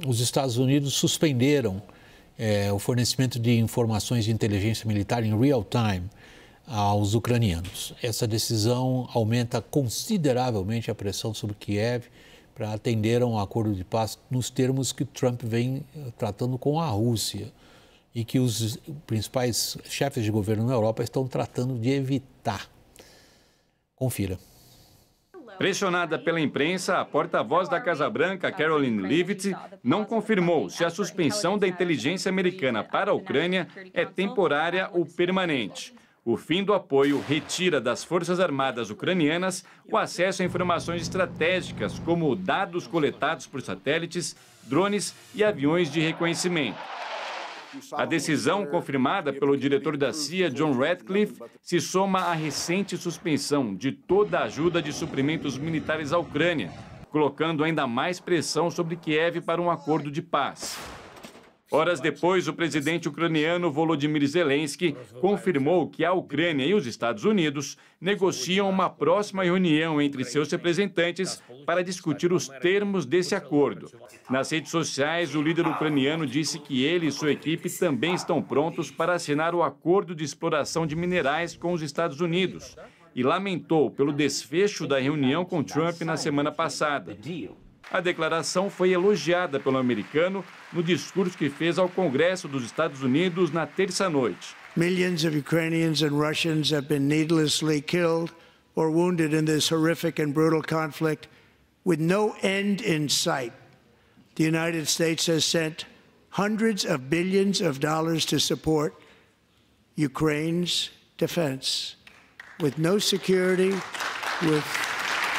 os Estados Unidos suspenderam o fornecimento de informações de inteligência militar em real time aos ucranianos. Essa decisão aumenta consideravelmente a pressão sobre Kiev para atender a um acordo de paz nos termos que Trump vem tratando com a Rússia e que os principais chefes de governo na Europa estão tratando de evitar. Confira. Pressionada pela imprensa, a porta-voz da Casa Branca, Karoline Leavitt, não confirmou se a suspensão da inteligência americana para a Ucrânia é temporária ou permanente. O fim do apoio retira das Forças Armadas ucranianas o acesso a informações estratégicas, como dados coletados por satélites, drones e aviões de reconhecimento. A decisão, confirmada pelo diretor da CIA, John Ratcliffe, se soma à recente suspensão de toda a ajuda de suprimentos militares à Ucrânia, colocando ainda mais pressão sobre Kiev para um acordo de paz. Horas depois, o presidente ucraniano Volodymyr Zelensky confirmou que a Ucrânia e os Estados Unidos negociam uma próxima reunião entre seus representantes para discutir os termos desse acordo. Nas redes sociais, o líder ucraniano disse que ele e sua equipe também estão prontos para assinar o acordo de exploração de minerais com os Estados Unidos e lamentou pelo desfecho da reunião com Trump na semana passada. A declaração foi elogiada pelo americano no discurso que fez ao Congresso dos Estados Unidos na terça-noite. Millions of Ukrainians and Russians have been needlessly killed or wounded in this horrific and brutal conflict with no end in sight. The United States has sent hundreds of billions of dollars to support Ukraine's defense with no security, with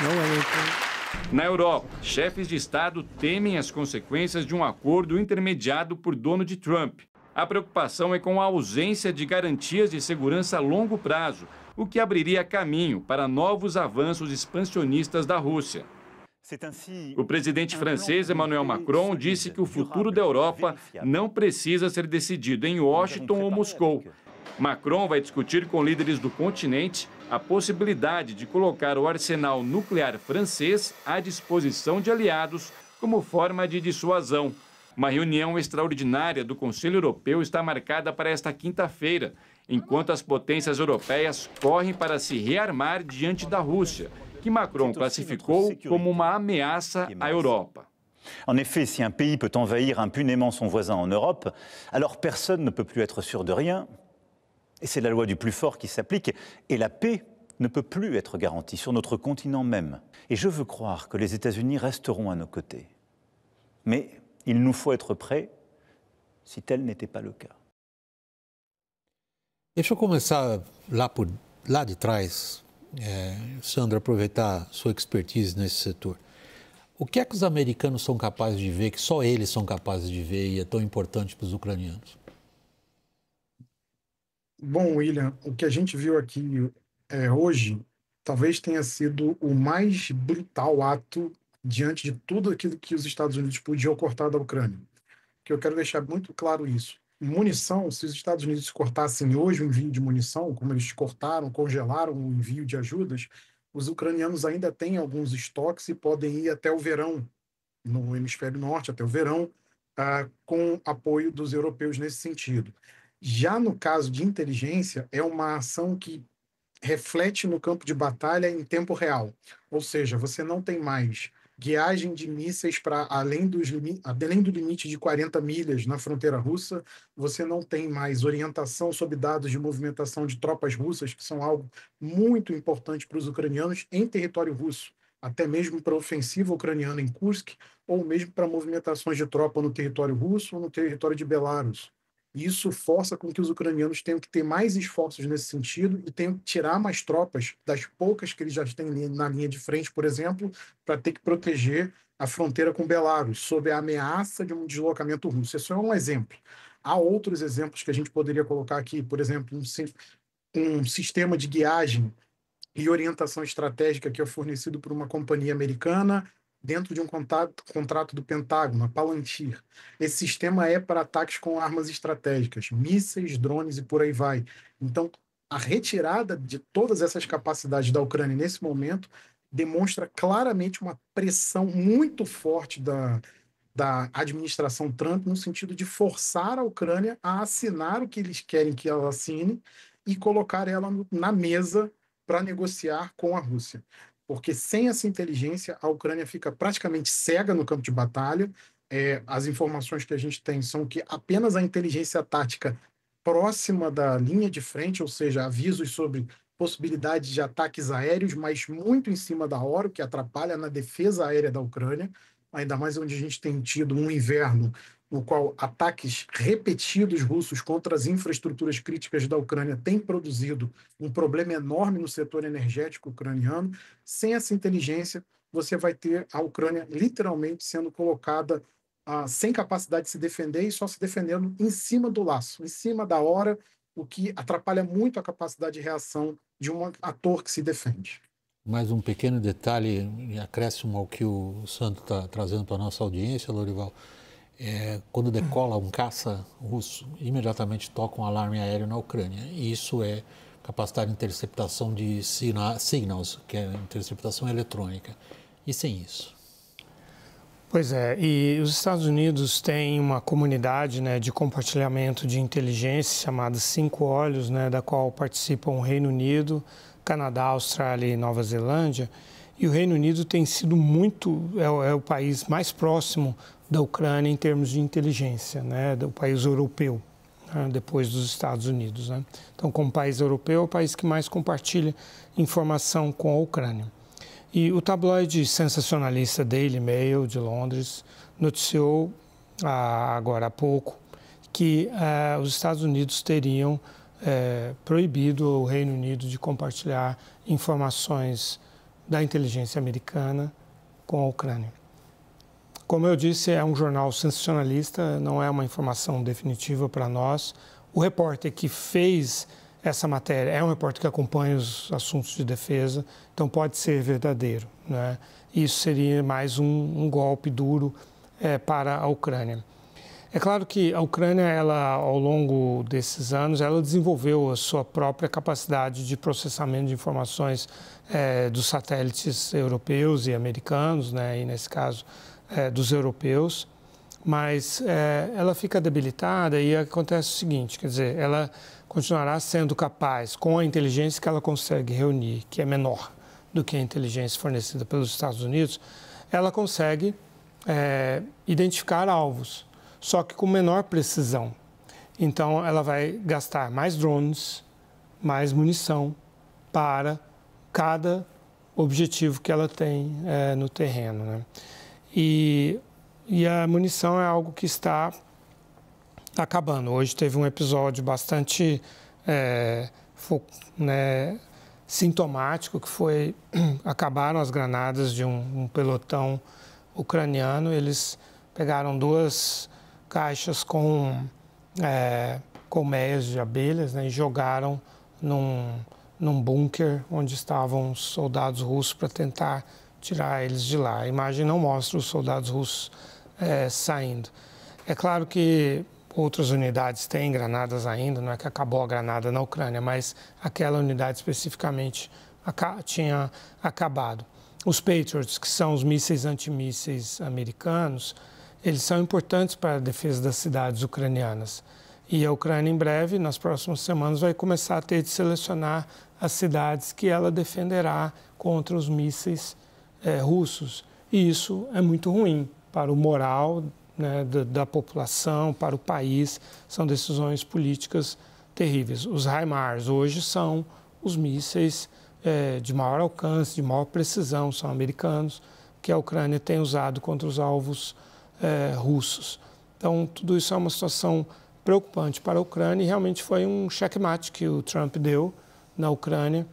no anything. Na Europa, chefes de Estado temem as consequências de um acordo intermediado por Donald Trump. A preocupação é com a ausência de garantias de segurança a longo prazo, o que abriria caminho para novos avanços expansionistas da Rússia. O presidente francês Emmanuel Macron disse que o futuro da Europa não precisa ser decidido em Washington ou Moscou. Macron vai discutir com líderes do continente a possibilidade de colocar o arsenal nuclear francês à disposição de aliados como forma de dissuasão. Uma reunião extraordinária do Conselho Europeu está marcada para esta quinta-feira, enquanto as potências europeias correm para se rearmar diante da Rússia, que Macron classificou como uma ameaça à Europa. En effet, si un pays peut envahir impunément son voisin en Europe, alors personne ne peut plus être sûr de rien. Et c'est la loi du plus fort qui s'applique. Et la paix ne peut plus être garantie sur notre continent même. Et je veux croire que les États-Unis resteront à nos côtés. Mais il nous faut être prêts si tel n'était pas le cas. Deixa eu começar lá de trás, Sandra, aproveitar sua expertise nesse setor. O que é que os americanos são capazes de ver, que só eles são capazes de ver e é tão importante para os ucranianos? Bom, William, o que a gente viu aqui hoje talvez tenha sido o mais brutal ato diante de tudo aquilo que os Estados Unidos podiam cortar da Ucrânia. Que eu quero deixar muito claro isso. Munição, se os Estados Unidos cortassem hoje o envio de munição, como eles cortaram, congelaram o envio de ajudas, os ucranianos ainda têm alguns estoques e podem ir até o verão, no hemisfério norte, até o verão, com apoio dos europeus nesse sentido. Já no caso de inteligência, é uma ação que reflete no campo de batalha em tempo real. Ou seja, você não tem mais guiagem de mísseis para além do limite de 40 milhas na fronteira russa, você não tem mais orientação sobre dados de movimentação de tropas russas, que são algo muito importante para os ucranianos em território russo, até mesmo para a ofensiva ucraniana em Kursk, ou mesmo para movimentações de tropa no território russo ou no território de Belarus. Isso força com que os ucranianos tenham que ter mais esforços nesse sentido e tenham que tirar mais tropas das poucas que eles já têm na linha de frente, por exemplo, para ter que proteger a fronteira com Belarus, sob a ameaça de um deslocamento russo. Isso é um exemplo. Há outros exemplos que a gente poderia colocar aqui, por exemplo, um sistema de guiagem e orientação estratégica que é fornecido por uma companhia americana dentro de um contrato do Pentágono, a Palantir. Esse sistema é para ataques com armas estratégicas, mísseis, drones e por aí vai. Então, a retirada de todas essas capacidades da Ucrânia nesse momento demonstra claramente uma pressão muito forte da administração Trump no sentido de forçar a Ucrânia a assinar o que eles querem que ela assine e colocar ela na mesa para negociar com a Rússia. Porque sem essa inteligência, a Ucrânia fica praticamente cega no campo de batalha. As informações que a gente tem são que apenas a inteligência tática próxima da linha de frente, ou seja, avisos sobre possibilidade de ataques aéreos, mas muito em cima da hora, o que atrapalha na defesa aérea da Ucrânia, ainda mais onde a gente tem tido um inverno no qual ataques repetidos russos contra as infraestruturas críticas da Ucrânia têm produzido um problema enorme no setor energético ucraniano. Sem essa inteligência, você vai ter a Ucrânia literalmente sendo colocada sem capacidade de se defender e só se defendendo em cima do laço, em cima da hora, o que atrapalha muito a capacidade de reação de um ator que se defende. Mais um pequeno detalhe, em acréscimo ao que o Sandro está trazendo para a nossa audiência, Lorival. Quando decola um caça russo, imediatamente toca um alarme aéreo na Ucrânia. E isso é capacidade de interceptação de signals, que é interceptação eletrônica. E sem isso? Pois é, e os Estados Unidos têm uma comunidade, né, de compartilhamento de inteligência chamada Cinco Olhos, né, da qual participam o Reino Unido, Canadá, Austrália e Nova Zelândia. E o Reino Unido tem sido é o país mais próximo da Ucrânia em termos de inteligência, né, do país europeu, né, depois dos Estados Unidos, né. Então, como país europeu, é o país que mais compartilha informação com a Ucrânia. E o tabloide sensacionalista Daily Mail, de Londres, noticiou agora há pouco que os Estados Unidos teriam proibido o Reino Unido de compartilhar informações da inteligência americana com a Ucrânia. Como eu disse, é um jornal sensacionalista, não é uma informação definitiva para nós. O repórter que fez essa matéria é um repórter que acompanha os assuntos de defesa, então pode ser verdadeiro, né? Isso seria mais um golpe duro para a Ucrânia. É claro que a Ucrânia, ela, ao longo desses anos, ela desenvolveu a sua própria capacidade de processamento de informações dos satélites europeus e americanos, né? E nesse caso dos europeus, mas ela fica debilitada e acontece o seguinte, quer dizer, ela continuará sendo capaz, com a inteligência que ela consegue reunir, que é menor do que a inteligência fornecida pelos Estados Unidos, ela consegue identificar alvos, só que com menor precisão. Então, ela vai gastar mais drones, mais munição para cada objetivo que ela tem no terreno, né? E a munição é algo que está acabando. Hoje teve um episódio bastante sintomático, que foi, acabaram as granadas de um pelotão ucraniano. Eles pegaram 2 caixas com colmeias de abelhas, né, e jogaram num bunker onde estavam os soldados russos para tentar tirar eles de lá. A imagem não mostra os soldados russos saindo. É claro que outras unidades têm granadas ainda, não é que acabou a granada na Ucrânia, mas aquela unidade especificamente tinha acabado. Os Patriots, que são os mísseis antimísseis americanos, eles são importantes para a defesa das cidades ucranianas. E a Ucrânia, em breve, nas próximas semanas, vai começar a ter de selecionar as cidades que ela defenderá contra os mísseis russos. E isso é muito ruim para o moral, né, da população, para o país. São decisões políticas terríveis. Os HIMARS hoje são os mísseis de maior alcance, de maior precisão, são americanos, que a Ucrânia tem usado contra os alvos russos. Então, tudo isso é uma situação preocupante para a Ucrânia e realmente foi um checkmate que o Trump deu na Ucrânia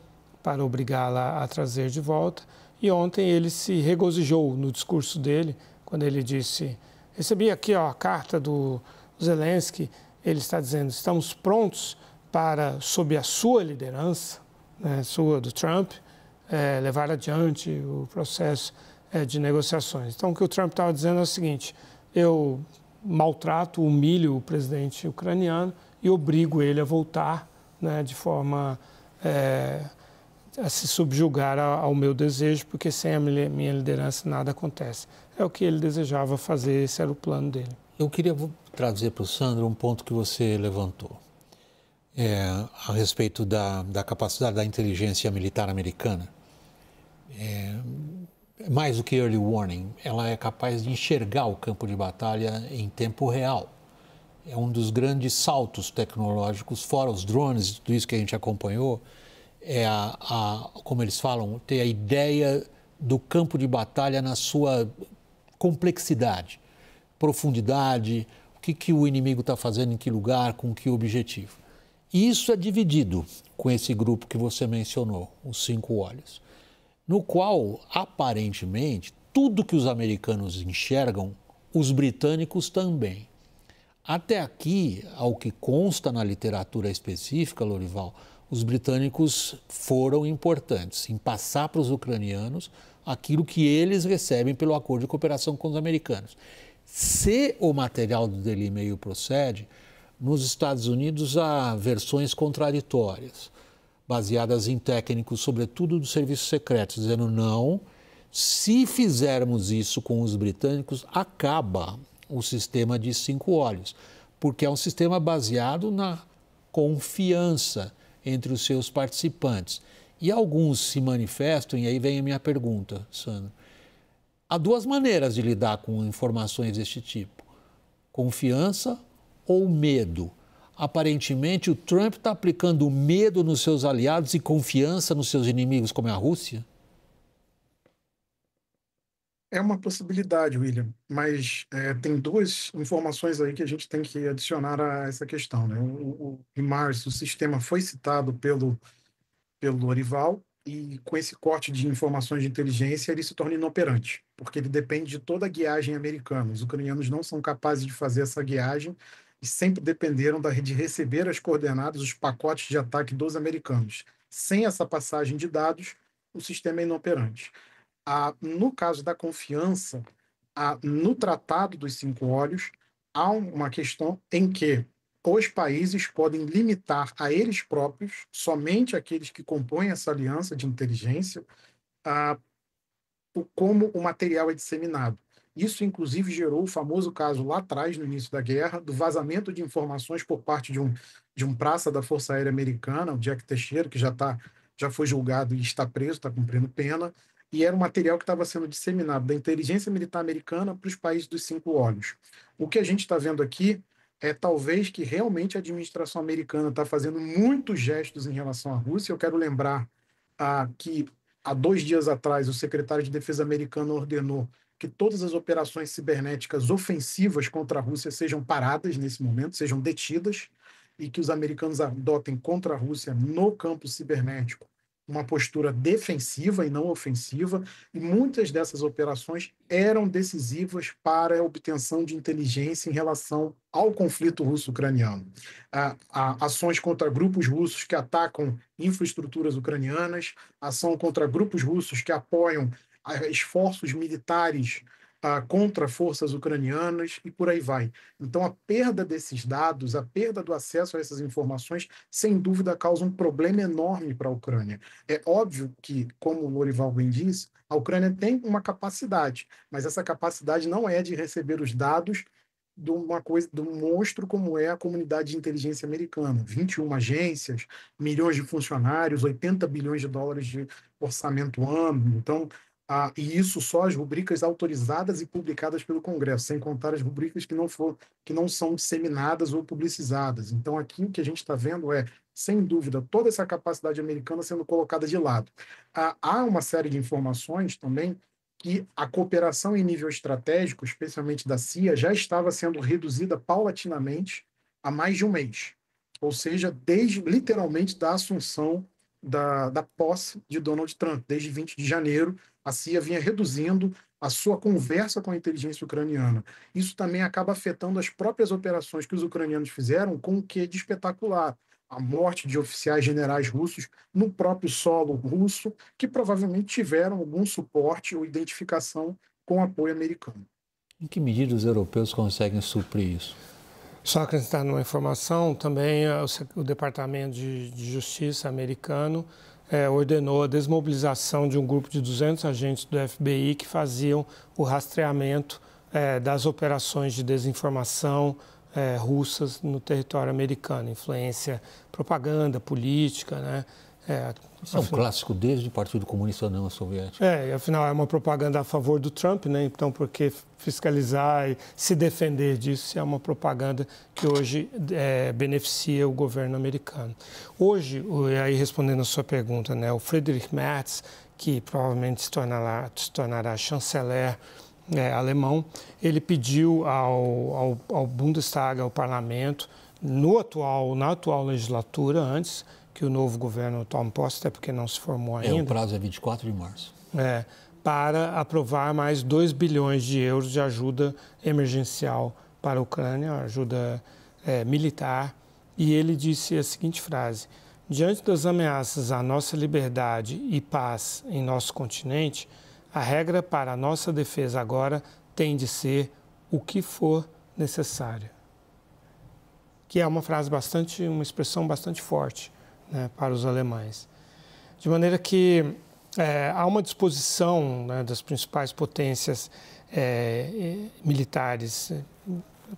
para obrigá-la a trazer de volta. E ontem ele se regozijou no discurso dele, quando ele disse: recebi aqui a carta do Zelensky, ele está dizendo, estamos prontos para, sob a sua liderança, né, do Trump, levar adiante o processo de negociações. Então, o que o Trump estava dizendo é o seguinte: eu maltrato, humilho o presidente ucraniano e obrigo ele a voltar, né, de forma a se subjugar ao meu desejo, porque sem a minha liderança nada acontece. É o que ele desejava fazer, esse era o plano dele. Eu queria trazer para o Sandro um ponto que você levantou, a respeito da capacidade da inteligência militar americana. Mais do que early warning, ela é capaz de enxergar o campo de batalha em tempo real. É um dos grandes saltos tecnológicos, fora os drones e tudo isso que a gente acompanhou, como eles falam, ter a ideia do campo de batalha na sua complexidade, profundidade, o que o inimigo está fazendo, em que lugar, com que objetivo. E isso é dividido com esse grupo que você mencionou, os 5 olhos, no qual, aparentemente, tudo que os americanos enxergam, os britânicos também. Até aqui, ao que consta na literatura específica, Lorival, os britânicos foram importantes em passar para os ucranianos aquilo que eles recebem pelo acordo de cooperação com os americanos. Se o material do Daily Mail procede, nos Estados Unidos há versões contraditórias, baseadas em técnicos, sobretudo dos serviços secretos, dizendo não, se fizermos isso com os britânicos, acaba o sistema de 5 olhos, porque é um sistema baseado na confiança entre os seus participantes. E alguns se manifestam, e aí vem a minha pergunta, Sandro. Há 2 maneiras de lidar com informações deste tipo: confiança ou medo. Aparentemente, o Trump está aplicando medo nos seus aliados e confiança nos seus inimigos, como é a Rússia? É uma possibilidade, William, mas tem 2 informações aí que a gente tem que adicionar a essa questão, né? O HIMARS, o sistema foi citado pelo Lorival, e com esse corte de informações de inteligência ele se torna inoperante, porque ele depende de toda a guiagem americana. Os ucranianos não são capazes de fazer essa guiagem e sempre dependeram de receber as coordenadas, os pacotes de ataque dos americanos. Sem essa passagem de dados, o sistema é inoperante. No caso da confiança, no Tratado dos 5 Olhos, há uma questão em que os países podem limitar a eles próprios, somente aqueles que compõem essa aliança de inteligência, como o material é disseminado. Isso, inclusive, gerou o famoso caso lá atrás, no início da guerra, do vazamento de informações por parte de um praça da Força Aérea Americana, o Jack Teixeira, que já foi julgado e está preso, está cumprindo pena, e era um material que estava sendo disseminado da inteligência militar americana para os países dos 5 olhos. O que a gente está vendo aqui é talvez que realmente a administração americana está fazendo muitos gestos em relação à Rússia. Eu quero lembrar que há 2 dias atrás o secretário de Defesa americano ordenou que todas as operações cibernéticas ofensivas contra a Rússia sejam paradas nesse momento, sejam detidas, e que os americanos adotem contra a Rússia no campo cibernético uma postura defensiva e não ofensiva, e muitas dessas operações eram decisivas para a obtenção de inteligência em relação ao conflito russo-ucraniano. Ações contra grupos russos que atacam infraestruturas ucranianas, ação contra grupos russos que apoiam esforços militares contra forças ucranianas e por aí vai. Então, a perda desses dados, a perda do acesso a essas informações, sem dúvida, causa um problema enorme para a Ucrânia. É óbvio que, como o Lorival bem disse, a Ucrânia tem uma capacidade, mas essa capacidade não é de receber os dados de um monstro como é a comunidade de inteligência americana. 21 agências, milhões de funcionários, 80 bilhões de dólares de orçamento ano. Então, e isso só as rubricas autorizadas e publicadas pelo Congresso, sem contar as rubricas que não são disseminadas ou publicizadas. Então, aqui o que a gente está vendo é, sem dúvida, toda essa capacidade americana sendo colocada de lado. Há uma série de informações também que a cooperação em nível estratégico, especialmente da CIA, já estava sendo reduzida paulatinamente há mais de um mês. Ou seja, desde literalmente da assunção da posse de Donald Trump. Desde 20 de janeiro, a CIA vinha reduzindo a sua conversa com a inteligência ucraniana. Isso também acaba afetando as próprias operações que os ucranianos fizeram, com o que de espetacular. A morte de oficiais generais russos no próprio solo russo, que provavelmente tiveram algum suporte ou identificação com apoio americano. Em que medida os europeus conseguem suprir isso? Só acrescentar numa informação, também o Departamento de Justiça americano ordenou a desmobilização de um grupo de 200 agentes do FBI que faziam o rastreamento das operações de desinformação russas no território americano, influência, propaganda, política, né? Isso é um clássico desde o Partido Comunista da União Soviética. E afinal é uma propaganda a favor do Trump, né? Então por que fiscalizar e se defender disso se é uma propaganda que hoje beneficia o governo americano? Hoje, aí respondendo a sua pergunta, né? O Friedrich Merz, que provavelmente se tornará chanceler alemão, ele pediu ao Bundestag, ao parlamento, na atual legislatura, antes que o novo governo tome posse, até porque não se formou ainda. O prazo é 24 de março. Para aprovar mais 2 bilhões de euros de ajuda emergencial para a Ucrânia, ajuda militar. E ele disse a seguinte frase: diante das ameaças à nossa liberdade e paz em nosso continente, a regra para a nossa defesa agora tem de ser o que for necessário. Que é uma uma expressão bastante forte, né, para os alemães. De maneira que há uma disposição, né, das principais potências militares,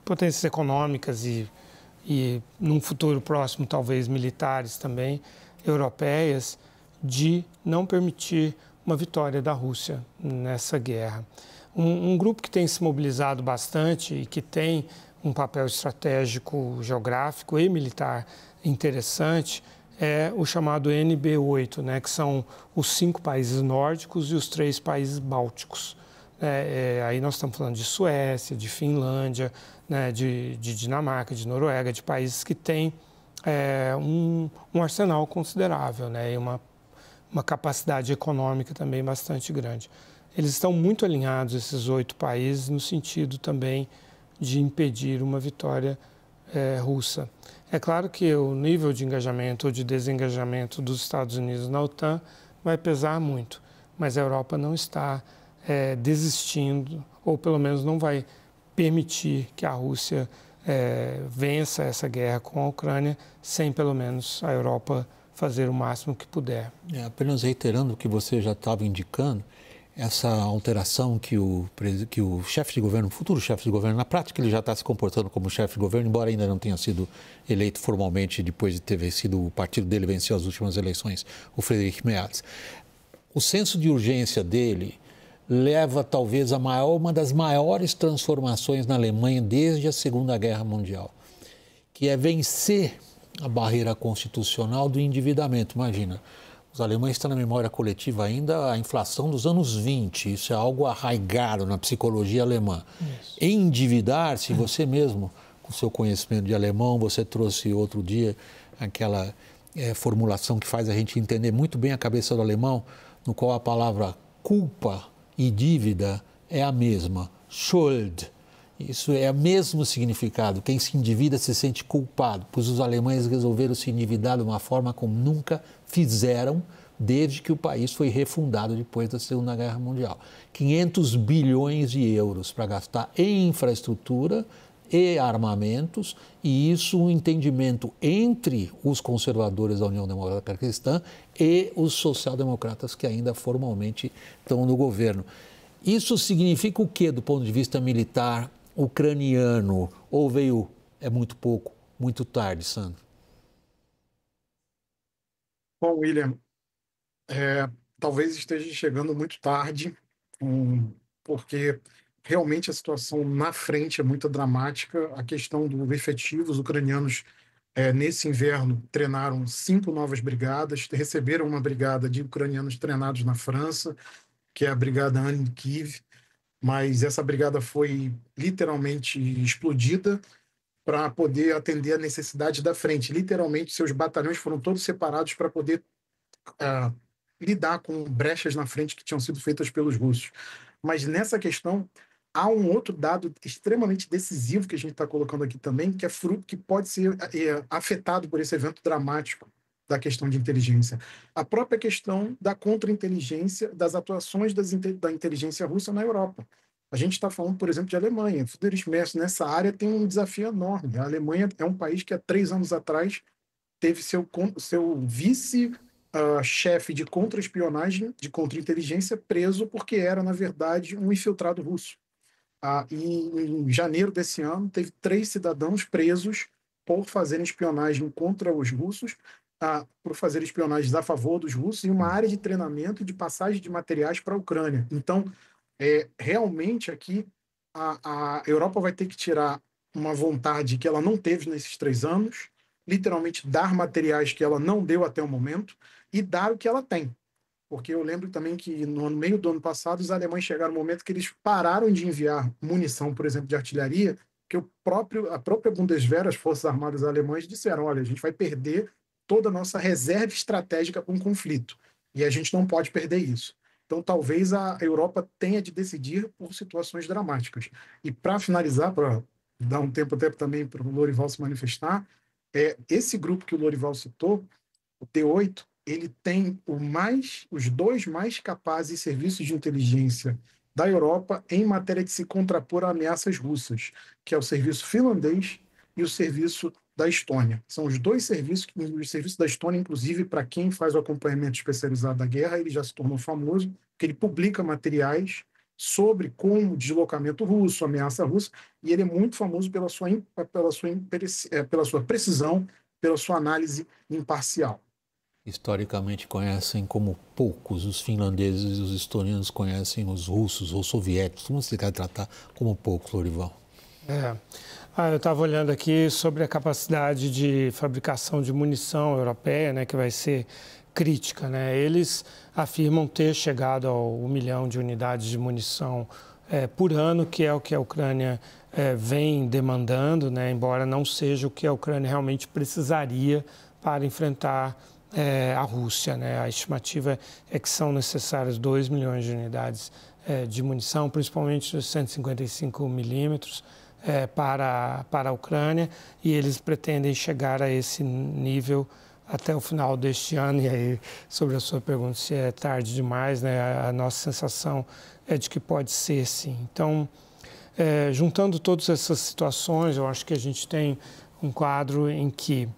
potências econômicas e num futuro próximo, talvez militares também, europeias, de não permitir uma vitória da Rússia nessa guerra. Um grupo que tem se mobilizado bastante e que tem um papel estratégico, geográfico e militar interessante é o chamado NB8, né, que são os 5 países nórdicos e os 3 países bálticos. Aí nós estamos falando de Suécia, de Finlândia, né, de Dinamarca, de Noruega, de países que têm um arsenal considerável, né, e uma capacidade econômica também bastante grande. Eles estão muito alinhados, esses 8 países, no sentido também de impedir uma vitória russa. É claro que o nível de engajamento ou de desengajamento dos Estados Unidos na OTAN vai pesar muito, mas a Europa não está desistindo, ou pelo menos não vai permitir que a Rússia vença essa guerra com a Ucrânia, sem pelo menos a Europa fazer o máximo que puder. Apenas reiterando o que você já estava indicando, essa alteração que o chefe de governo, o futuro chefe de governo, na prática ele já está se comportando como chefe de governo, embora ainda não tenha sido eleito formalmente depois de ter vencido, o partido dele venceu as últimas eleições, o Friedrich Merz. O senso de urgência dele leva talvez a uma das maiores transformações na Alemanha desde a Segunda Guerra Mundial, que é vencer a barreira constitucional do endividamento. Imagina, os alemães estão na memória coletiva ainda a inflação dos anos 20, isso é algo arraigado na psicologia alemã. Isso. Endividar-se, você mesmo, com seu conhecimento de alemão, você trouxe outro dia aquela formulação que faz a gente entender muito bem a cabeça do alemão, no qual a palavra culpa e dívida é a mesma, Schuld. Isso é o mesmo significado. Quem se endivida se sente culpado, pois os alemães resolveram se endividar de uma forma como nunca fizeram desde que o país foi refundado depois da Segunda Guerra Mundial. 500 bilhões de euros para gastar em infraestrutura e armamentos, e isso um entendimento entre os conservadores da União Democrática Cristã e os social-democratas que ainda formalmente estão no governo. Isso significa o quê do ponto de vista militar ucraniano? Ou é muito pouco, muito tarde, Sandro? Bom, William, talvez esteja chegando muito tarde, porque realmente a situação na frente é muito dramática. A questão do efetivo, os ucranianos, nesse inverno, treinaram 5 novas brigadas, receberam uma brigada de ucranianos treinados na França, que é a Brigada Anne Kiev, mas essa brigada foi literalmente explodida para poder atender a necessidade da frente. Literalmente, seus batalhões foram todos separados para poder lidar com brechas na frente que tinham sido feitas pelos russos. Mas nessa questão, há um outro dado extremamente decisivo que a gente está colocando aqui também, que é fruto que pode ser afetado por esse evento dramático da questão de inteligência. A própria questão da contra-inteligência, das atuações da inteligência russa na Europa. A gente está falando, por exemplo, de Alemanha. Friedrich Merz, nessa área, tem um desafio enorme. A Alemanha é um país que há 3 anos atrás teve seu vice chefe de contra-espionagem, de contra-inteligência, preso porque era, na verdade, um infiltrado russo. E em janeiro desse ano, teve 3 cidadãos presos por fazerem espionagem contra os russos, por fazer espionagens a favor dos russos, em uma área de treinamento e de passagem de materiais para a Ucrânia. Então, realmente aqui, a Europa vai ter que tirar uma vontade que ela não teve nesses 3 anos, literalmente dar materiais que ela não deu até o momento e dar o que ela tem. Porque eu lembro também que no meio do ano passado os alemães chegaram no momento que eles pararam de enviar munição, por exemplo, de artilharia, que a própria Bundeswehr, as Forças Armadas alemãs, disseram: olha, a gente vai perder toda a nossa reserva estratégica para um conflito e a gente não pode perder isso. Então, talvez a Europa tenha de decidir por situações dramáticas. E para finalizar, para dar um tempo até também para o Lorival se manifestar, esse grupo que o Lorival citou, o T8, ele tem os 2 mais capazes serviços de inteligência da Europa em matéria de se contrapor a ameaças russas, que é o serviço finlandês e o serviço da Estônia. São os 2 serviços, o serviço da Estônia, inclusive, para quem faz o acompanhamento especializado da guerra, ele já se tornou famoso, porque ele publica materiais sobre como deslocamento russo, ameaça russa, e ele é muito famoso pela sua precisão, pela sua análise imparcial. Historicamente conhecem como poucos os finlandeses e os estonianos conhecem os russos ou soviéticos. Como você quer tratar como poucos, Lorival? Eu estava olhando aqui sobre a capacidade de fabricação de munição europeia, né, que vai ser crítica, né? Eles afirmam ter chegado ao 1 milhão de unidades de munição por ano, que é o que a Ucrânia vem demandando, né? Embora não seja o que a Ucrânia realmente precisaria para enfrentar a Rússia, né? A estimativa é que são necessárias 2 milhões de unidades de munição, principalmente os 155 milímetros, para a Ucrânia, e eles pretendem chegar a esse nível até o final deste ano. E aí, sobre a sua pergunta se é tarde demais, né, a nossa sensação é de que pode ser, sim. Então, juntando todas essas situações, eu acho que a gente tem um quadro em que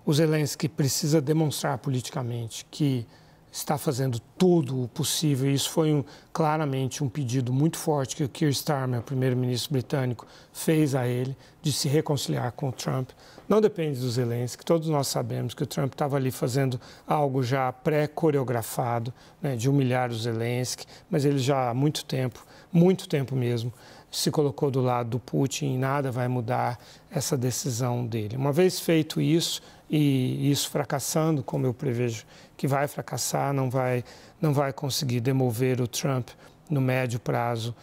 o Zelensky precisa demonstrar politicamente que está fazendo tudo o possível. Isso foi claramente um pedido muito forte que o Keir Starmer, o primeiro-ministro britânico, fez a ele, de se reconciliar com o Trump. Não depende do Zelensky, todos nós sabemos que o Trump estava ali fazendo algo já pré-coreografado, né, de humilhar o Zelensky, mas ele já há muito tempo mesmo, se colocou do lado do Putin, e nada vai mudar essa decisão dele. Uma vez feito isso, e isso fracassando, como eu prevejo que vai fracassar, não vai conseguir demover o Trump no médio prazo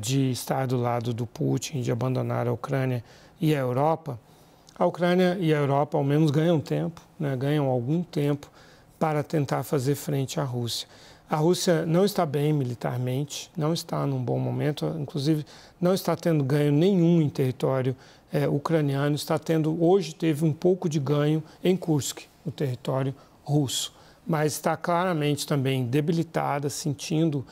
de estar do lado do Putin, de abandonar a Ucrânia e a Europa. A Ucrânia e a Europa ao menos ganham tempo, né, ganham algum tempo para tentar fazer frente à Rússia. A Rússia não está bem militarmente, não está num bom momento, inclusive não está tendo ganho nenhum em território ucraniano, hoje teve um pouco de ganho em Kursk, no território russo, mas está claramente também debilitada, sentindo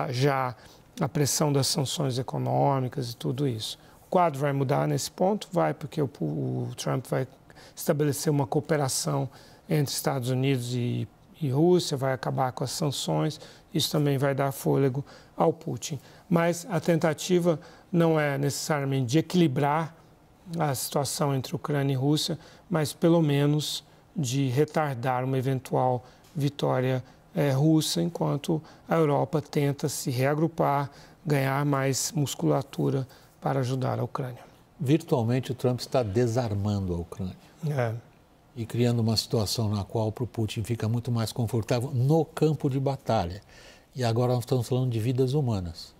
já a pressão das sanções econômicas e tudo isso. O quadro vai mudar nesse ponto? Vai, porque o Trump vai estabelecer uma cooperação entre Estados Unidos e Rússia, vai acabar com as sanções, isso também vai dar fôlego ao Putin. Mas a tentativa não é necessariamente de equilibrar a situação entre Ucrânia e Rússia, mas pelo menos de retardar uma eventual vitória russa, enquanto a Europa tenta se reagrupar, ganhar mais musculatura para ajudar a Ucrânia. Virtualmente o Trump está desarmando a Ucrânia. E criando uma situação na qual para o Putin fica muito mais confortável no campo de batalha. E agora nós estamos falando de vidas humanas.